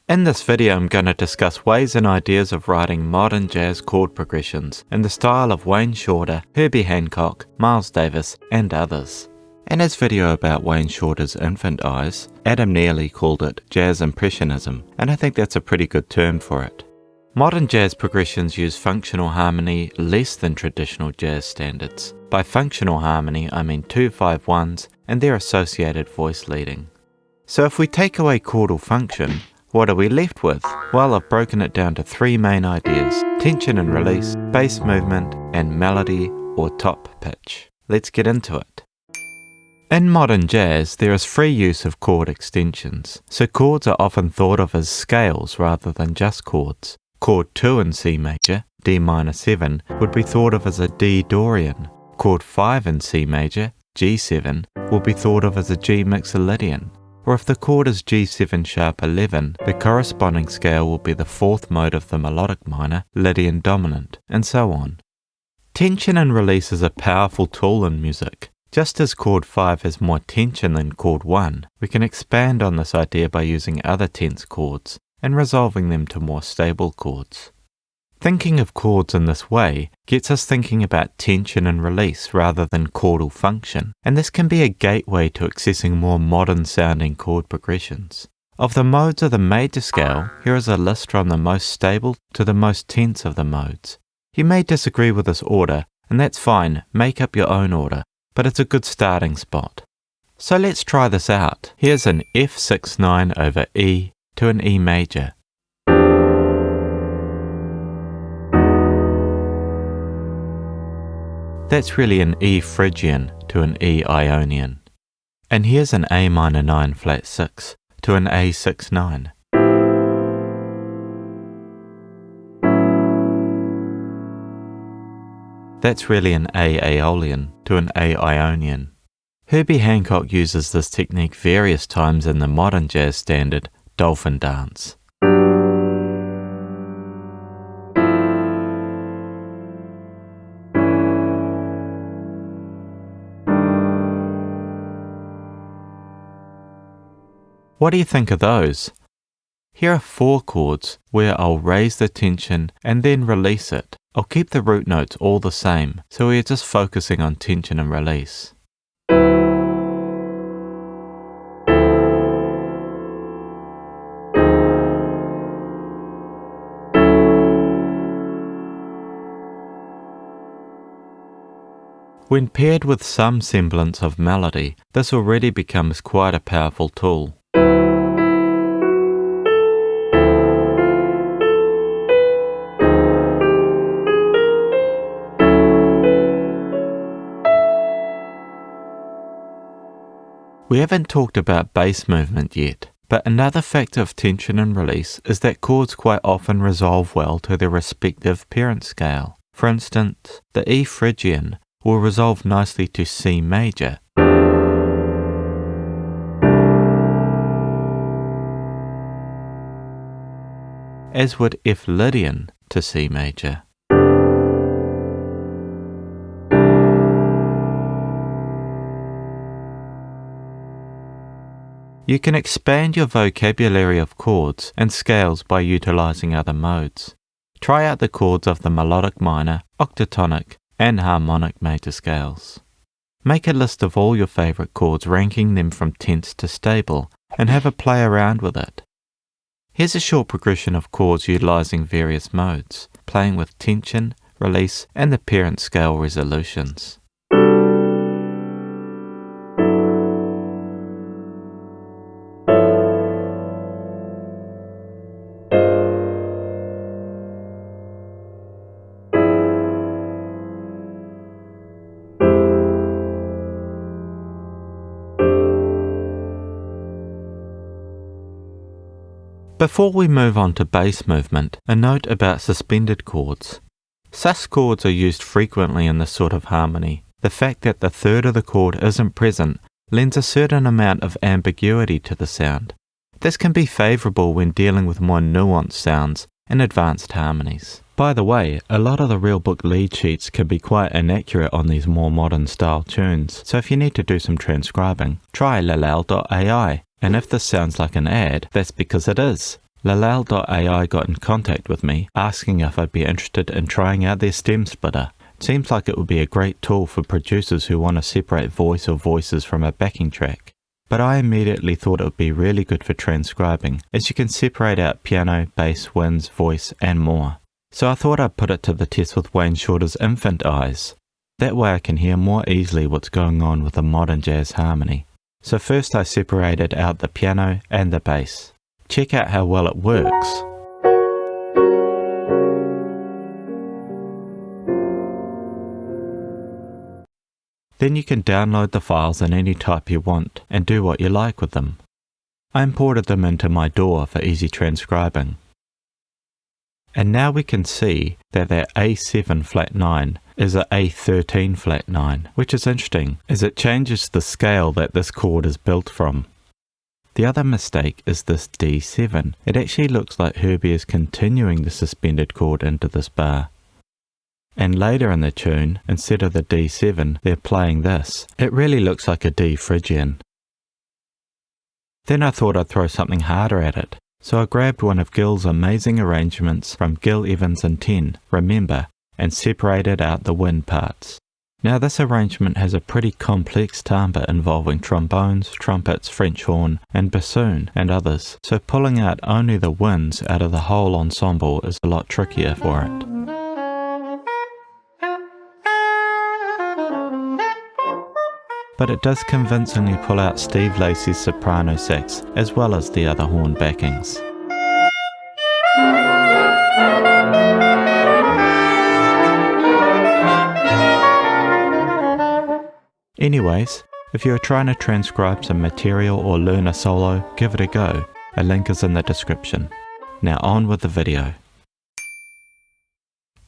In this video I'm going to discuss ways and ideas of writing modern jazz chord progressions in the style of Wayne Shorter, Herbie Hancock, Miles Davis and others. In his video about Wayne Shorter's infant eyes, Adam Neely called it jazz impressionism, and I think that's a pretty good term for it. Modern jazz progressions use functional harmony less than traditional jazz standards. By functional harmony I mean 2-5-1s and their associated voice leading. So if we take away chordal function, what are we left with? Well, I've broken it down to three main ideas: tension and release, bass movement, and melody or top pitch. Let's get into it. In modern jazz, there is free use of chord extensions, so chords are often thought of as scales rather than just chords. Chord 2 in C major, D minor 7, would be thought of as a D Dorian. Chord 5 in C major, G7, will be thought of as a G Mixolydian. Or if the chord is G7 sharp 11, the corresponding scale will be the fourth mode of the melodic minor, Lydian dominant, and so on. Tension and release is a powerful tool in music. Just as chord 5 has more tension than chord 1, we can expand on this idea by using other tense chords and resolving them to more stable chords. Thinking of chords in this way gets us thinking about tension and release rather than chordal function, and this can be a gateway to accessing more modern sounding chord progressions. Of the modes of the major scale, here is a list from the most stable to the most tense of the modes. You may disagree with this order, and that's fine, make up your own order, but it's a good starting spot. So let's try this out. Here's an F6-9 over E to an E major. That's really an E Phrygian to an E Ionian. And here's an A minor 9 flat 6 to an A6-9. That's really an A Aeolian to an A Ionian. Herbie Hancock uses this technique various times in the modern jazz standard Dolphin Dance. What do you think of those? Here are 4 chords where I'll raise the tension and then release it. I'll keep the root notes all the same, so we're just focusing on tension and release. When paired with some semblance of melody, this already becomes quite a powerful tool. We haven't talked about bass movement yet, but another factor of tension and release is that chords quite often resolve well to their respective parent scale. For instance, the E Phrygian will resolve nicely to C major. As would F Lydian to C major. You can expand your vocabulary of chords and scales by utilizing other modes. Try out the chords of the melodic minor, octatonic, and harmonic major scales. Make a list of all your favorite chords, ranking them from tense to stable, and have a play around with it. Here's a short progression of chords utilizing various modes, playing with tension, release, and the parent scale resolutions. Before we move on to bass movement, a note about suspended chords. Sus chords are used frequently in this sort of harmony. The fact that the third of the chord isn't present lends a certain amount of ambiguity to the sound. This can be favourable when dealing with more nuanced sounds and advanced harmonies. By the way, a lot of the real book lead sheets can be quite inaccurate on these more modern style tunes, so if you need to do some transcribing, try lalel.ai. And if this sounds like an ad, that's because it is. Lalel.ai got in contact with me asking if I'd be interested in trying out their stem splitter. It seems like it would be a great tool for producers who want to separate voice or voices from a backing track. But I immediately thought it would be really good for transcribing, as you can separate out piano, bass, winds, voice, and more. So I thought I'd put it to the test with Wayne Shorter's infant eyes. That way I can hear more easily what's going on with a modern jazz harmony. So first I separated out the piano and the bass. Check out how well it works. Then you can download the files in any type you want and do what you like with them. I imported them into my DAW for easy transcribing. And now we can see that A7 flat 9 is a A13 flat 9, which is interesting as it changes the scale that this chord is built from. The other mistake is this D7. It actually looks like Herbie is continuing the suspended chord into this bar. And later in the tune, instead of the D7, they're playing this. It really looks like a D Phrygian. Then I thought I'd throw something harder at it. So I grabbed one of Gil's amazing arrangements from Gil Evans and 10, Remember, and separated out the wind parts. Now this arrangement has a pretty complex timbre involving trombones, trumpets, French horn, and bassoon, and others, so pulling out only the winds out of the whole ensemble is a lot trickier for it. But it does convincingly pull out Steve Lacy's soprano sax as well as the other horn backings. Anyways, if you are trying to transcribe some material or learn a solo, give it a go. A link is in the description. Now on with the video.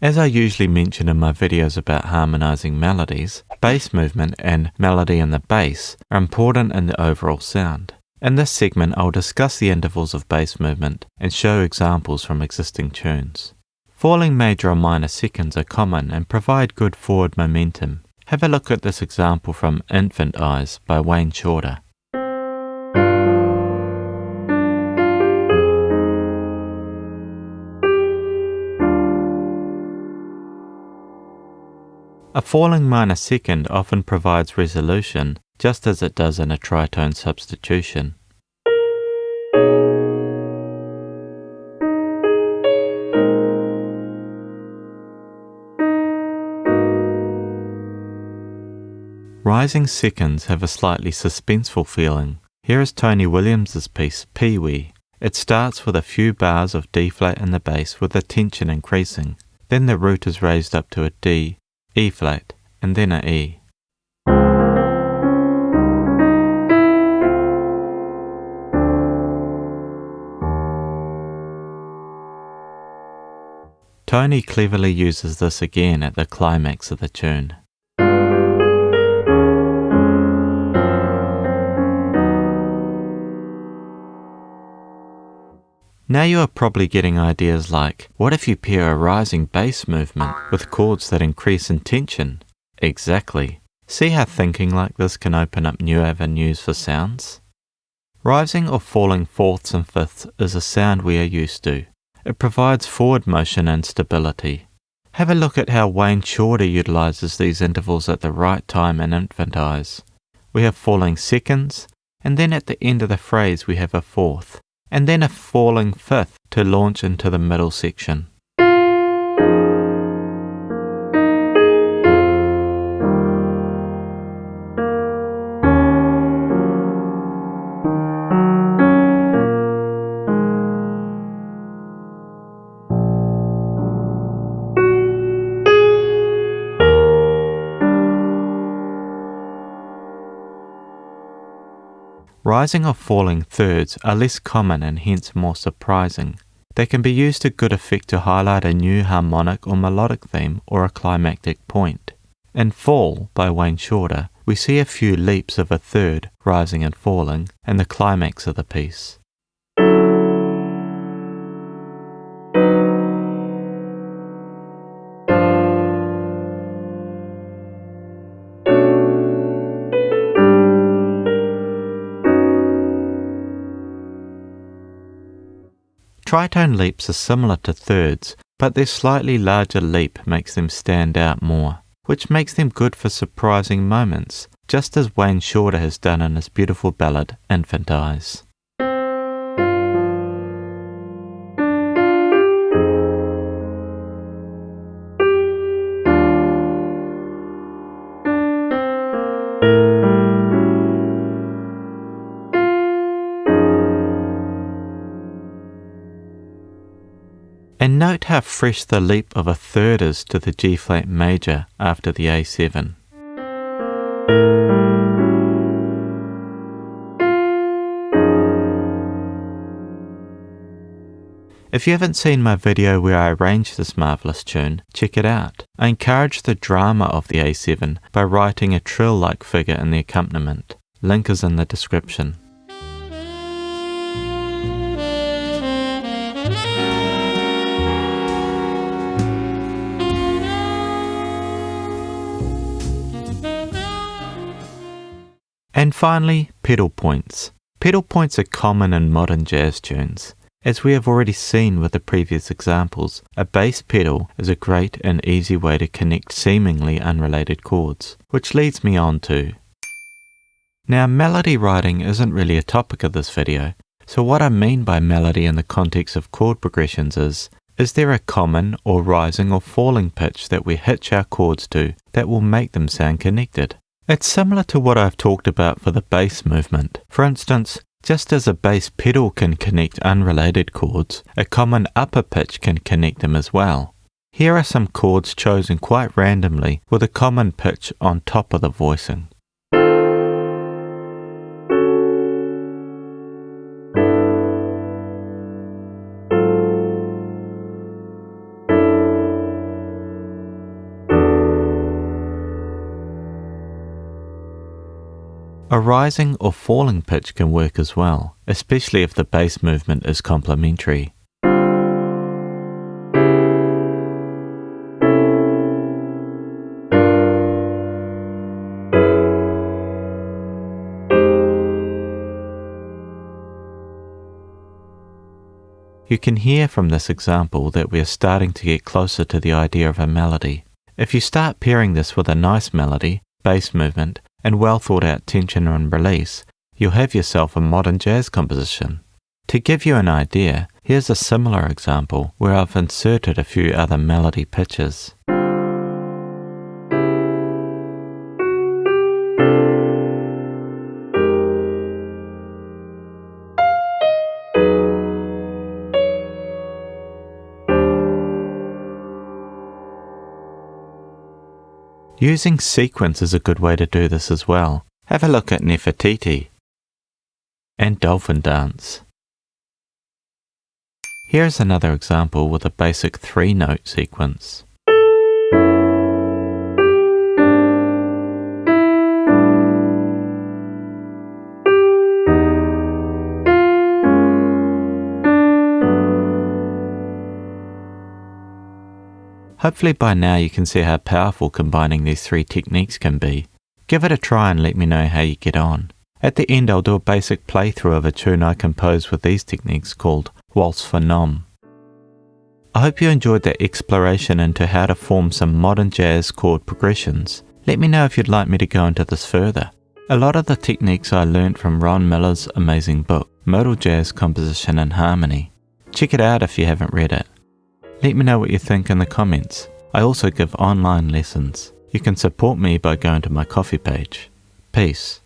As I usually mention in my videos about harmonizing melodies, bass movement and melody in the bass are important in the overall sound. In this segment I'll discuss the intervals of bass movement and show examples from existing tunes. Falling major or minor seconds are common and provide good forward momentum. Have a look at this example from Infant Eyes by Wayne Shorter. A falling minor second often provides resolution, just as it does in a tritone substitution. Rising seconds have a slightly suspenseful feeling. Here is Tony Williams's piece, Pee Wee. It starts with a few bars of D flat in the bass with the tension increasing. Then the root is raised up to a D, E flat, and then a E. Tony cleverly uses this again at the climax of the tune. Now you are probably getting ideas like, what if you pair a rising bass movement with chords that increase in tension? Exactly. See how thinking like this can open up new avenues for sounds? Rising or falling fourths and fifths is a sound we are used to. It provides forward motion and stability. Have a look at how Wayne Shorter utilizes these intervals at the right time in Infant Eyes. We have falling seconds, and then at the end of the phrase we have a fourth, and then a falling fifth to launch into the middle section. Rising or falling thirds are less common and hence more surprising. They can be used to good effect to highlight a new harmonic or melodic theme or a climactic point. In Fall by Wayne Shorter, we see a few leaps of a third, rising and falling, in the climax of the piece. Tritone leaps are similar to thirds, but their slightly larger leap makes them stand out more, which makes them good for surprising moments, just as Wayne Shorter has done in his beautiful ballad, Infant Eyes. And note how fresh the leap of a third is to the G-flat major after the A7. If you haven't seen my video where I arranged this marvellous tune, check it out. I encourage the drama of the A7 by writing a trill-like figure in the accompaniment. Link is in the description. And finally, pedal points. Pedal points are common in modern jazz tunes. As we have already seen with the previous examples, a bass pedal is a great and easy way to connect seemingly unrelated chords, which leads me on to... Now, melody writing isn't really a topic of this video, so what I mean by melody in the context of chord progressions is there a common or rising or falling pitch that we hitch our chords to that will make them sound connected? It's similar to what I've talked about for the bass movement. For instance, just as a bass pedal can connect unrelated chords, a common upper pitch can connect them as well. Here are some chords chosen quite randomly with a common pitch on top of the voicing. A rising or falling pitch can work as well, especially if the bass movement is complementary. You can hear from this example that we are starting to get closer to the idea of a melody. If you start pairing this with a nice melody, bass movement, and well thought out tension and release, you'll have yourself a modern jazz composition. To give you an idea, here's a similar example where I've inserted a few other melody pitches. Using sequence is a good way to do this as well. Have a look at Nefertiti and Dolphin Dance. Here's another example with a basic 3-note sequence. Hopefully by now you can see how powerful combining these 3 techniques can be. Give it a try and let me know how you get on. At the end I'll do a basic playthrough of a tune I composed with these techniques called Waltz for Nom. I hope you enjoyed that exploration into how to form some modern jazz chord progressions. Let me know if you'd like me to go into this further. A lot of the techniques I learnt from Ron Miller's amazing book, Modal Jazz Composition and Harmony. Check it out if you haven't read it. Let me know what you think in the comments. I also give online lessons. You can support me by going to my Ko-fi page. Peace.